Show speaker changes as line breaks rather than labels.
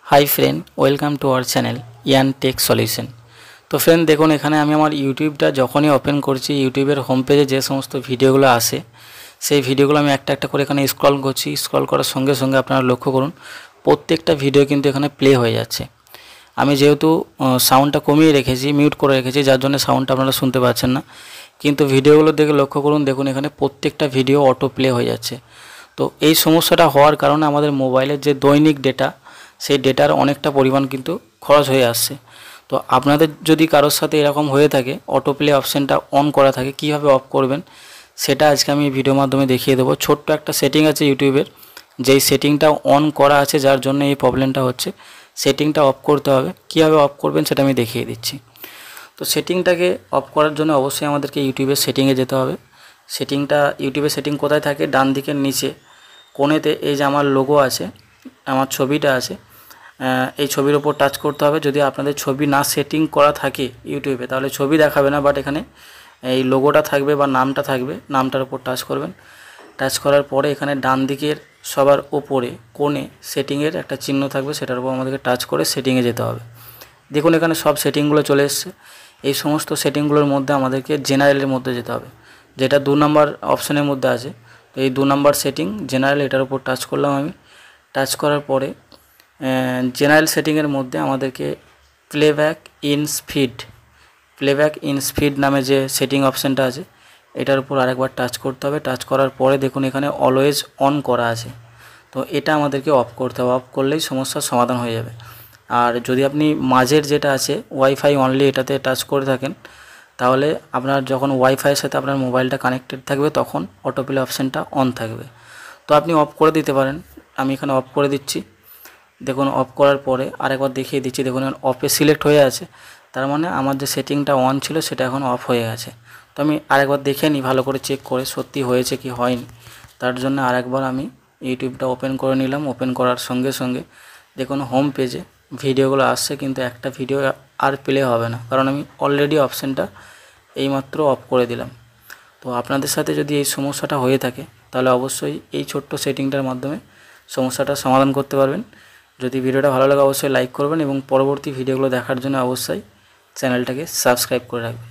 High friend welcome to our channel यान tech solution. तो friend देखুন এখানে আমি আমার ইউটিউবটা যখনই ওপেন করছি ইউটিউবের হোম পেজে যে সমস্ত ভিডিওগুলো আসে সেই ভিডিওগুলো আমি একটা একটা করে এখানে স্ক্রল করছি। স্ক্রল করার সঙ্গে সঙ্গে আপনারা লক্ষ্য করুন প্রত্যেকটা ভিডিও কিন্তু এখানে প্লে হয়ে যাচ্ছে। আমি যেহেতু সাউন্ডটা কমিয়ে রেখেছি, মিউট করে রেখেছি, যার জন্য সাউন্ডটা আপনারা শুনতে পাচ্ছেন না, কিন্তু ভিডিওগুলো দেখে লক্ষ্য করুন, দেখুন এখানে প্রত্যেকটা ভিডিও অটো প্লে হয়ে যাচ্ছে। তো এই সমস্যাটা হওয়ার কারণে আমাদের মোবাইলের যে দৈনিক ডেটা সেই ডেটার অনেকটা পরিমাণ কিন্তু খরচ হয়ে আসছে। তো আপনাদের যদি কারোর সাথে এরকম হয়ে থাকে, অটো প্লে অপশানটা অন করা থাকে, কীভাবে অফ করবেন সেটা আজকে আমি ভিডিওর মাধ্যমে দেখিয়ে দেবো। ছোট্ট একটা সেটিং আছে ইউটিউবের, যেই সেটিংটা অন করা আছে যার জন্য এই প্রবলেমটা হচ্ছে। সেটিংটা অফ করতে হবে, কীভাবে অফ করবেন সেটা আমি দেখিয়ে দিচ্ছি। তো সেটিংটাকে অফ করার জন্য অবশ্যই আমাদেরকে ইউটিউবের সেটিংয়ে যেতে হবে। সেটিংটা ইউটিউবের সেটিং কোথায় থাকে? ডান দিকের নিচে কোণেতে এই যে আমার লোগো আছে, আমার ছবিটা আছে, এই ছবির ওপর টাচ করতে হবে। যদি আপনাদের ছবি না সেটিং করা থাকে ইউটিউবে তাহলে ছবি দেখাবে না, বাট এখানে এই লোগোটা থাকবে বা নামটা থাকবে, নামটার উপর টাচ করবেন। টাচ করার পরে এখানে ডান দিকের সবার ওপরে কোণে সেটিংয়ের একটা চিহ্ন থাকবে, সেটার উপর আমাদেরকে টাচ করে সেটিংয়ে যেতে হবে। দেখুন এখানে সব সেটিংগুলো চলে এসছে। এই সমস্ত সেটিংগুলোর মধ্যে আমাদেরকে জেনারেলের মধ্যে যেতে হবে, যেটা 2 নম্বর অপশানের মধ্যে আছে। তো এই 2 নম্বর সেটিং জেনারেল, এটার উপর টাচ করলাম আমি। টাচ করার পরে জেনারেল সেটিংয়ের মধ্যে আমাদেরকে প্লেব্যাক ইন স্পিড নামে যে সেটিং অপশানটা আছে এটার উপর আরেকবার টাচ করতে হবে। টাচ করার পরে দেখুন এখানে অলওয়েজ অন করা আছে, তো এটা আমাদেরকে অফ করতে হবে। অফ করলেই সমস্যার সমাধান হয়ে যাবে। আর যদি আপনি মাঝের যেটা আছে ওয়াইফাই অনলি, এটাতে টাচ করে থাকেন, তাহলে আপনার যখন ওয়াইফাইয়ের সাথে আপনার মোবাইলটা কানেক্টেড থাকবে তখন অটো প্লে অপশানটা অন থাকবে। তো আপনি অফ করে দিতে পারেন। আমি এখানে অফ করে দিচ্ছি। দেখুন অফ করার পরে আরেকবার দেখিয়ে দিচ্ছি, দেখুন অফে সিলেক্ট হয়ে আছে, তার মানে আমার যে সেটিংটা অন ছিল সেটা এখন অফ হয়ে গেছে। তো আমি আরেকবার দেখে নিই ভালো করে চেক করে সত্যি হয়েছে কি হয়নি। তার জন্য আরেকবার আমি ইউটিউবটা ওপেন করে নিলাম। ওপেন করার সঙ্গে সঙ্গে দেখুন হোম পেজে ভিডিওগুলো আসছে, কিন্তু একটা ভিডিও আর প্লে হবে না, কারণ আমি অলরেডি অপশানটা এইমাত্র অফ করে দিলাম। তো আপনাদের সাথে যদি এই সমস্যাটা হয়ে থাকে তাহলে অবশ্যই এই ছোট্ট সেটিংটার মাধ্যমে সমস্যাটা সমাধান করতে পারবেন। যদি ভিডিওটা ভালো লাগে অবশ্যই লাইক করবেন এবং পরবর্তী ভিডিওগুলো দেখার জন্য অবশ্যই চ্যানেলটাকে সাবস্ক্রাইব করে রাখবেন।